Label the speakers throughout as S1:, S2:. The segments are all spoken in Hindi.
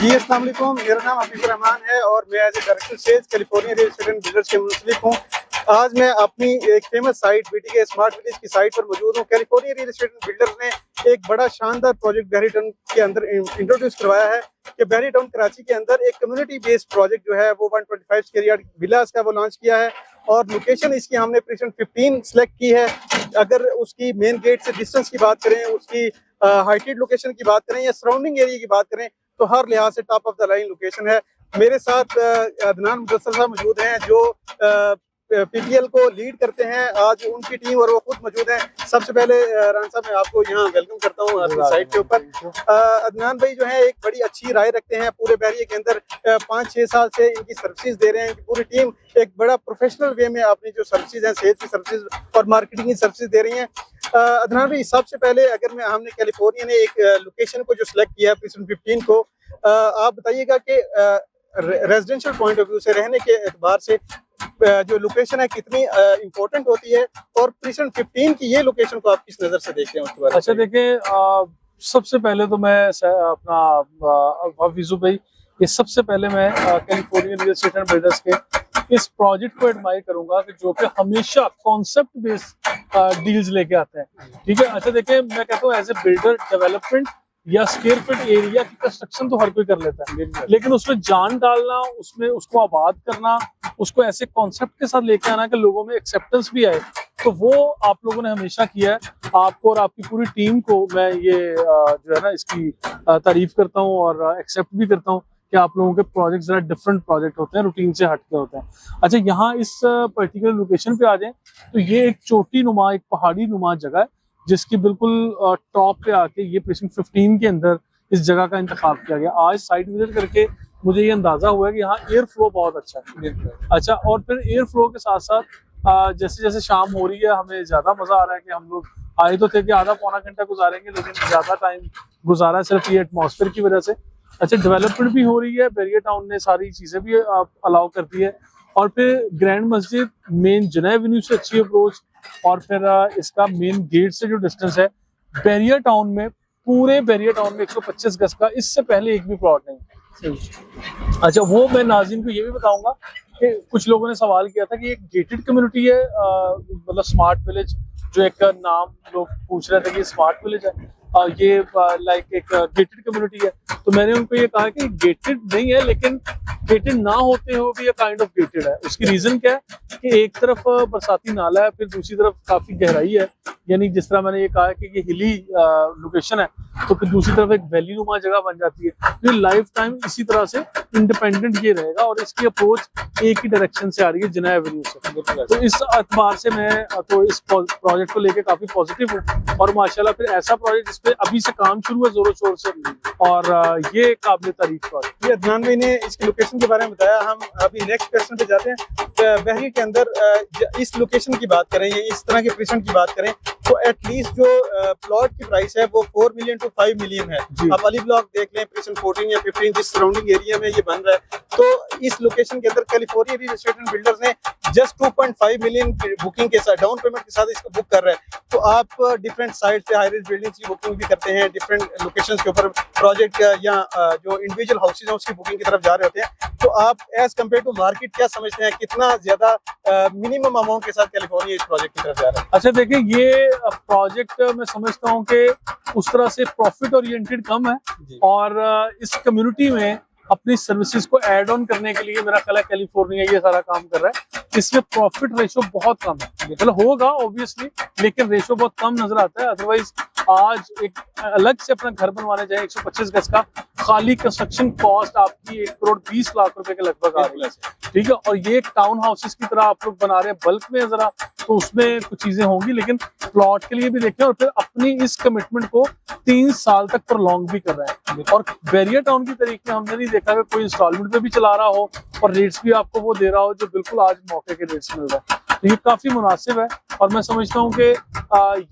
S1: जी अस्सलाम वालेकुम, मेरा नाम हफीजुर रहमान है और मैं as a director sales California real estate and builders के मुंसलिक हूँ। आज मैं अपनी एक famous site BTK smart village की साइट पर मौजूद हूँ। California real estate and builders ने एक बड़ा शानदार प्रोजेक्ट बहरी टाउन के अंदर इंट्रोड्यूस करवाया है कि बहरी टाउन कराची के अंदर एक कम्युनिटी बेस्ड प्रोजेक्ट जो है वो 125 स्क्वायर यार्ड विलास का वो लॉन्च किया है और लोकेशन इसकी हमने प्रीसेंट 15 सेलेक्ट की है। अगर उसकी मेन गेट से डिस्टेंस की बात करें, उसकी हाइटेड लोकेशन की बात करें या सराउंडिंग एरिया की बात करें तो हर लिहाज से top of the line location है। मेरे साथ अदनान मुदस्सर साहब मौजूद हैं जो पीपीएल को लीड करते हैं। आज उनकी टीम और वो खुद मौजूद हैं। सबसे पहले राना साहब मैं आपको यहाँ वेलकम करता हूँ अपनी साइट के ऊपर। अदनान भाई जो है एक बड़ी अच्छी राय रखते हैं पूरे बहरिया के अंदर। 5-6 साल से इनकी सर्विसेज दे रहे हैं। पूरी टीम एक बड़ा प्रोफेशनल वे में अपनी जो सर्विसेज हैं, सेल्स की सर्विसेज और मार्केटिंग की सर्विसेज दे रही हैं। अदनान भाई सबसे पहले अगर मैं हमने कैलिफोर्निया ने एक लोकेशन को जो सिलेक्ट किया है प्रीसेंट 15 को, आप बताइएगा कि रेजिडेंशियल पॉइंट ऑफ व्यू से, रहने के एतबार से जो लोकेशन है कितनी इम्पोर्टेंट होती है और प्रीसेंट 15 की ये लोकेशन को आप किस नजर से देखते हैं उसके बारे में?
S2: अच्छा देखिए, सबसे पहले तो मैं अपना हफीजु भाई, ये सबसे पहले मैं California real estate and builders के इस प्रोजेक्ट को एडमायर करूंगा कि जो कि हमेशा कॉन्सेप्ट बेस्ड डील्स लेके आते हैं। ठीक है, अच्छा देखिए, मैं कहता हूँ एज ए बिल्डर डेवलपमेंट या स्क्वायर फीट एरिया की कंस्ट्रक्शन तो हर कोई कर लेता है, लेकिन उसमें जान डालना, उसमें उसको आबाद करना, उसको ऐसे कॉन्सेप्ट के साथ लेके आना कि लोगों में एक्सेप्टेंस भी आए, तो वो आप लोगों ने हमेशा किया है। आपको और आपकी पूरी टीम को मैं ये जो है ना इसकी तारीफ करता हूँ और एक्सेप्ट भी करता हूँ कि आप लोगों के प्रोजेक्ट जरा डिफरेंट प्रोजेक्ट होते हैं, रूटीन से हटके होते हैं। अच्छा, यहाँ इस पर्टिकुलर लोकेशन पे आ जाए तो ये एक चोटी नुमा, एक पहाड़ी नुमा जगह है जिसकी बिल्कुल टॉप पे आके ये प्रीसेंट 15 के अंदर इस जगह का इंतखाब किया गया। आज साइट विजिट करके मुझे ये अंदाजा हुआ है कि यहाँ एयर फ्लो बहुत अच्छा है। अच्छा, और फिर एयर फ्लो के साथ साथ जैसे जैसे शाम हो रही है हमें ज्यादा मजा आ रहा है कि हम लोग आए तो थे कि आधा पौना घंटा गुजारेंगे, लेकिन ज्यादा टाइम गुजारा सिर्फ ये एटमॉस्फेयर की वजह से। अच्छा, डेवलपमेंट भी हो रही है, बहरिया टाउन ने सारी चीजें भी अलाउ कर दी है और फिर ग्रैंड मस्जिद, मेन जुनैद एवेन्यू से अच्छी अप्रोच और फिर इसका मेन गेट से जो डिस्टेंस है बहरिया टाउन में, पूरे बहरिया टाउन में 125 गज का इससे पहले एक भी प्लॉट नहीं। अच्छा, वो मैं नाज़रीन को ये भी बताऊंगा कि कुछ लोगों ने सवाल किया था कि एक गेटेड कम्युनिटी है, मतलब स्मार्ट विलेज, जो एक नाम लोग पूछ रहे थे कि स्मार्ट विलेज है, ये लाइक एक गेटेड कम्युनिटी है। तो मैंने उनको ये कहा कि गेटेड नहीं है, लेकिन गेटेड ना होते हुए भी ये काइंड ऑफ गेटेड है। उसकी रीजन क्या है कि एक तरफ बरसाती नाला है, फिर दूसरी तरफ काफी गहराई है, यानी जिस तरह मैंने ये कहा कि ये हिली लोकेशन है, तो फिर दूसरी तरफ एक वैली नुमा जगह बन जाती है। तो ये लाइफ टाइम इसी तरह से इंडिपेंडेंट ये रहेगा और इसकी अप्रोच एक ही डायरेक्शन से आ रही है, जुनैद एवेन्यू से। तो इस एतबार से मैं तो इस प्रोजेक्ट को लेके काफी पॉजिटिव हूँ और माशाल्लाह फिर ऐसा प्रोजेक्ट जिसपे अभी से काम शुरू है जोरों शोर से और ये काबिल तारीफ है।
S1: ये अदनान भाई ने इसकी लोकेशन के बारे में बताया। हम अभी नेक्स्ट क्वेश्चन पे जाते हैं। बहरिया के अंदर इस लोकेशन की बात करें या इस तरह के प्रीसेंट की बात करें तो एटलीस्ट जो प्लॉट की प्राइस है वो 4 मिलियन टू 5 मिलियन है। आप अली ब्लॉक देख लें, प्रीसेंट 14 या 15 जिस सराउंडिंग एरिया में ये बन रहा है, तो इस लोकेशन के अंदर California real estate and builders ने जस्ट 2.5 मिलियन बुकिंग के साथ, डाउन पेमेंट के साथ इसको बुक कर रहे हैं। तो आप डिफरेंट साइट पे हाई राइज बिल्डिंग्स की बुकिंग भी करते हैं, डिफरेंट लोकेशंस के ऊपर प्रोजेक्ट या जो इंडिविजुअल हाउसेज हैं उसकी बुकिंग की तरफ जा रहे होते हैं। तो आप एज कम्पेयर टू मार्केट क्या समझते हैं, कितना ज्यादा मिनिमम अमाउंट के साथ कैलिफोर्निया इस प्रोजेक्ट की तरफ जा रहा है?
S2: अच्छा देखिए, ये प्रोजेक्ट मैं समझता हूँ कि उस तरह से प्रॉफिट ओरिएंटेड कम है और इस कम्युनिटी में अपनी सर्विसेज को ऐड ऑन करने के लिए मेरा ख्याल है कैलिफोर्निया ये सारा काम कर रहा है। इसमें प्रॉफिट रेशो बहुत कम है, मतलब होगा ऑब्वियसली, लेकिन रेशो बहुत कम नजर आता है। अदरवाइज आज एक अलग से अपना घर बनवाने जाए 125 गज का, खाली कंस्ट्रक्शन कॉस्ट आपकी 1 करोड़ 20 लाख रुपए के लगभग आ रही है। ठीक है, और ये टाउन हाउसेस की तरह आप लोग बना रहे हैं बल्क में जरा, तो उसमें कुछ चीजें होंगी, लेकिन प्लॉट के लिए भी देखें और फिर अपनी इस कमिटमेंट को 3 साल तक प्रलॉन्ग भी कर रहे हैं। और बहरिया टाउन की तरीके हमने नहीं देखा है कोई इंस्टॉलमेंट पे भी चला रहा हो और रेट्स भी आपको वो दे रहा हो जो बिल्कुल आज मौके के रेट्स मिल रहा है। तो ये काफी मुनासिब है और मैं समझता हूँ कि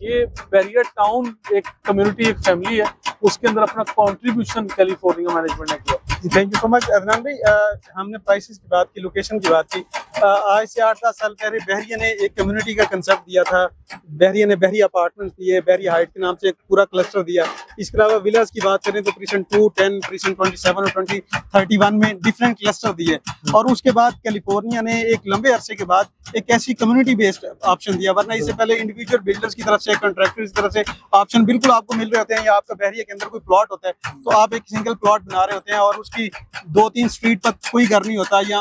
S2: ये बहरिया टाउन एक कम्युनिटी, एक फैमिली है, उसके अंदर अपना कॉन्ट्रीब्यूशन कैलिफोर्निया मैनेजमेंट ने किया।
S1: Thank you so much Adnan भाई। हमने प्राइसेस की बात की, लोकेशन की बात की। आज से 8-10 साल पहले बहरिया ने एक कम्युनिटी का कंसेप्ट दिया था। बहरिया ने बहरी अपार्टमेंट्स दिए, बहरी हाइट के नाम से एक पूरा क्लस्टर दिया। इसके अलावा विलास की बात करें तो प्रीसेंट 2, 10, प्रीसेंट 27 और 2031 में डिफरेंट क्लस्टर दिए। और उसके बाद कैलिफोर्निया ने एक लंबे अरसे के बाद एक ऐसी कम्युनिटी बेस्ड ऑप्शन दिया, वरना इससे पहले इंडिविजुअल बिल्डर्स की तरफ से, कॉन्ट्रैक्टर्स की तरफ से ऑप्शन बिल्कुल आपको मिल रहे होते हैं, या आपका बहरिया के अंदर कोई प्लॉट होता है तो आप एक सिंगल प्लॉट बना रहे होते हैं और उसकी 2-3 स्ट्रीट पर कोई घर नहीं होता, या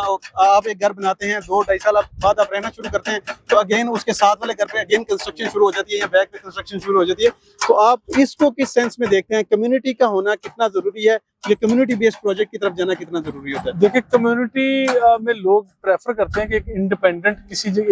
S1: आप एक घर बनाते हैं 2-2.5 साल बाद आप रहना शुरू करते हैं तो अगेन उसके साथ वाले घर पे अगेन कंस्ट्रक्शन शुरू हो जाती है, या बैक पे कंस्ट्रक्शन शुरू हो जाती है। तो आप इसको किस सेंस में देखते हैं, कम्युनिटी का होना कितना जरूरी है, ये कम्युनिटी बेस्ड प्रोजेक्ट की तरफ जाना कितना जरूरी होता है?
S2: देखिए, कम्युनिटी में लोग प्रेफर करते हैं कि एक इंडिपेंडेंट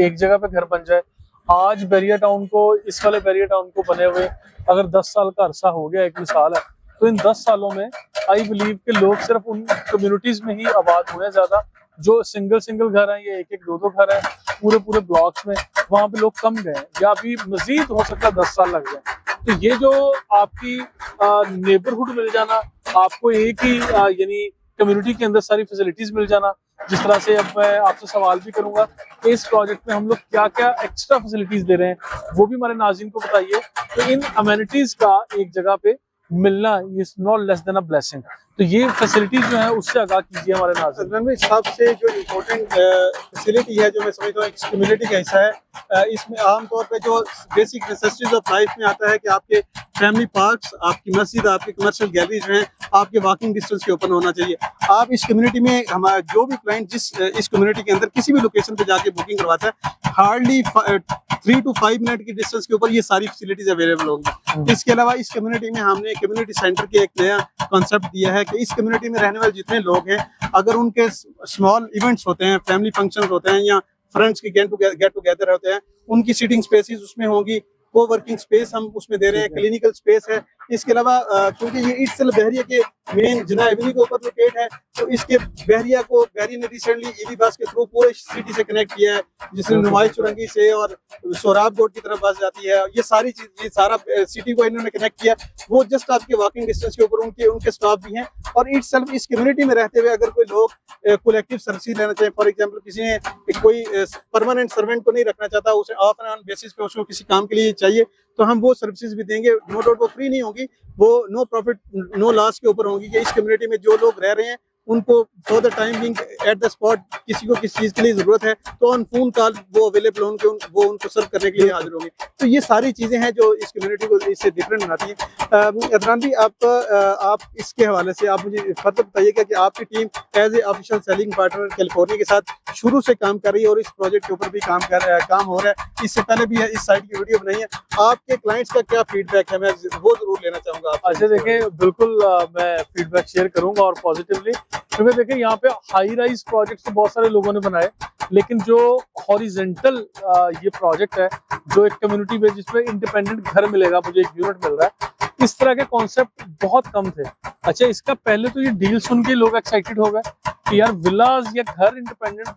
S2: एक जगह पे घर बन जाए। आज बैरिया टाउन को, इस वाले बैरिया टाउन को बने हुए अगर 10 साल का अरसा हो गया, 1 साल है, तो इन 10 सालों में आई बिलीव के लोग सिर्फ उन कम्युनिटीज में ही आबाद हुए हैं। ज्यादा जो सिंगल घर हैं, ये 1-1, 2-2 घर हैं पूरे ब्लॉक्स में, वहां पे लोग कम गए हैं, या अभी मजीद हो सकता है 10 साल लग जाए। तो ये जो आपकी नेबरहुड मिल जाना, आपको एक ही यानी कम्युनिटी के अंदर सारी फैसिलिटीज मिल जाना, जिस तरह से अब मैं आपसे सवाल भी करूंगा कि इस प्रोजेक्ट में हम लोग क्या क्या एक्स्ट्रा फैसिलिटीज दे रहे हैं, वो भी हमारे नाज़रीन को बताइए। तो इन अमेनिटीज का एक जगह पे मिलना is not less than a blessing. तो ये फैसिलिटीज जो है उससे आगाह कीजिए हमारे नाज़रीन।
S1: में सबसे जो इम्पोर्टेंट फैसिलिटी है, जो मैं समझता हूँ एक कम्युनिटी का हिस्सा है, इसमें आमतौर पे जो बेसिक नेसेसिटीज ऑफ लाइफ में आता है कि आपके फैमिली पार्क्स, आपकी मस्जिद, आपकी कमर्शियल गैलरी जो हैं आपके वॉकिंग डिस्टेंस के ऊपर होना चाहिए। आप इस कम्युनिटी में, हमारा जो भी क्लाइंट इस कम्युनिटी के अंदर किसी भी लोकेशन पे जाके बुकिंग करवाता है, हार्डली 3 to 5 मिनट की डिस्टेंस के ऊपर ये सारी फैसिलिटीज अवेलेबल होंगी। इसके अलावा इस कम्युनिटी में हमने कम्युनिटी सेंटर के एक नया कॉन्सेप्ट दिया है कि इस कम्युनिटी में रहने वाले जितने लोग हैं, अगर उनके स्मॉल इवेंट्स होते हैं, फैमिली फंक्शन होते हैं, या फ्रेंड्स के गेट टुगेदर होते हैं, उनकी सीटिंग स्पेसेस उसमें होंगी, को वर्किंग स्पेस हम उसमें दे रहे हैं, क्लिनिकल स्पेस है। इसके अलावा क्योंकि ये इट्सल बहरिया के मेन जिना एवेन्यू के ऊपर लोकेट है, तो इसके बहरिया ने रिसेंटली ईवी बस के थ्रू पूरे सिटी से कनेक्ट किया है, जिसमें नुमाइश चुरंगी से और सोराब गोट की तरफ बस जाती है। ये सारी चीज, ये सारा सिटी को इन्होंने कनेक्ट किया। वो जस्ट आपके वॉकिंग डिस्टेंस के ऊपर उनके स्टॉप भी हैं। और इट्सल्फ इस कम्युनिटी में रहते हुए अगर कोई लोग कलेक्टिव सर्विस लेना चाहिए, फॉर एग्जाम्पल किसी ने कोई परमानेंट सर्वेंट को नहीं रखना चाहता, उसे ऑफ एंड ऑन बेसिस पे उसको किसी काम के लिए चाहिए, तो हम वो सर्विसेज भी देंगे। नो डाउट वो फ्री नहीं होगी, वो नो प्रॉफिट नो लॉस के ऊपर होंगी, कि इस कम्युनिटी में जो लोग रह रहे हैं उनको for the time being at the spot किसी को किस चीज के लिए जरूरत है तो ऑन फोन कॉल वो अवेलेबल होंगे, वो उनको सर्व करने के लिए हाजिर होंगे। तो ये सारी चीजें हैं जो इस कम्युनिटी को इससे डिफरेंट बनाती हैं। अदनान भी आप इसके हवाले से आप मुझे फर्दर बताइएगा कि आपकी team as a official selling partner California के साथ शुरू से काम कर रही है और इस प्रोजेक्ट के ऊपर भी काम हो रहा है। इससे पहले भी इस साइट की वीडियो बनाई है, आपके क्लाइंट्स का क्या फीडबैक है, मैं वो जरूर लेना चाहूंगा।
S2: अच्छा, देखिए, बिल्कुल मैं फीडबैक शेयर करूंगा और पॉजिटिवली, क्योंकि देखिए यहाँ पे हाई राइज प्रोजेक्ट्स तो बहुत सारे लोगों ने बनाए, लेकिन जो हॉरिजेंटल ये प्रोजेक्ट है, जो एक कम्युनिटी में जिसमें इंडिपेंडेंट घर मिलेगा, मुझे एक यूनिट मिल रहा है, इस तरह के कॉन्सेप्ट बहुत कम थे। अच्छा, इसका पहले तो ये डील सुन के लोग एक्साइटेड हो गए कि यार विलाज या घर इंडिपेंडेंट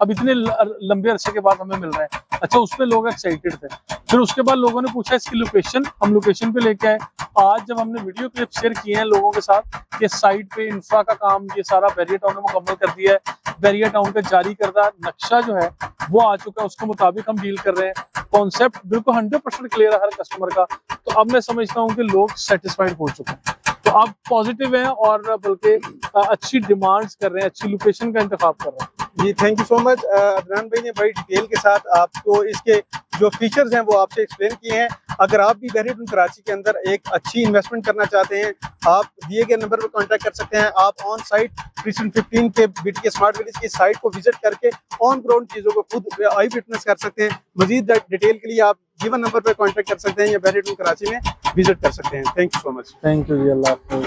S2: अब इतने लंबे अरसे के बाद हमें मिल रहे हैं। अच्छा, उसमें लोग एक्साइटेड थे। फिर उसके बाद लोगों ने पूछा इसकी लोकेशन, हम लोकेशन पे लेके आए। आज जब हमने वीडियो क्लिप शेयर किए हैं लोगों के साथ, ये साइट पे इंफ्रा का काम ये सारा बैरिया टाउन ने मुकम्मल कर दिया है। बैरिया टाउन का जारी करदा नक्शा जो है वो आ चुका है, उसके मुताबिक हम डील कर रहे हैं। कॉन्सेप्ट बिल्कुल 100% क्लियर है हर कस्टमर का। तो अब मैं समझता हूँ कि लोग सेटिस्फाइड हो चुके हैं, तो आप पॉजिटिव हैं और बल्कि अच्छी डिमांड्स कर रहे हैं, अच्छी लोकेशन का इंतखाब कर रहे हैं।
S1: जी, thank you so much. Adnan भाई ने बड़ी डिटेल के साथ आपको इसके जो फीचर्स हैं वो आपसे एक्सप्लेन किए हैं। अगर आप भी बहरिया टाउन कराची के अंदर एक अच्छी इन्वेस्टमेंट करना चाहते हैं, आप दिए गए नंबर पर कांटेक्ट कर सकते हैं। आप ऑन साइट प्रीसेंट 15 के बीटीके स्मार्ट विलेज की साइट को विजिट करके ऑन ग्राउंड चीज़ों को खुद आई विटनेस कर सकते हैं। मजीद डिटेल के लिए आप गिवन नंबर पर कांटेक्ट कर सकते हैं या बहरिया टाउन कराची में विजिट कर सकते हैं। Thank you so much.
S2: Thank you जी, अल्लाह हाफ़िज़।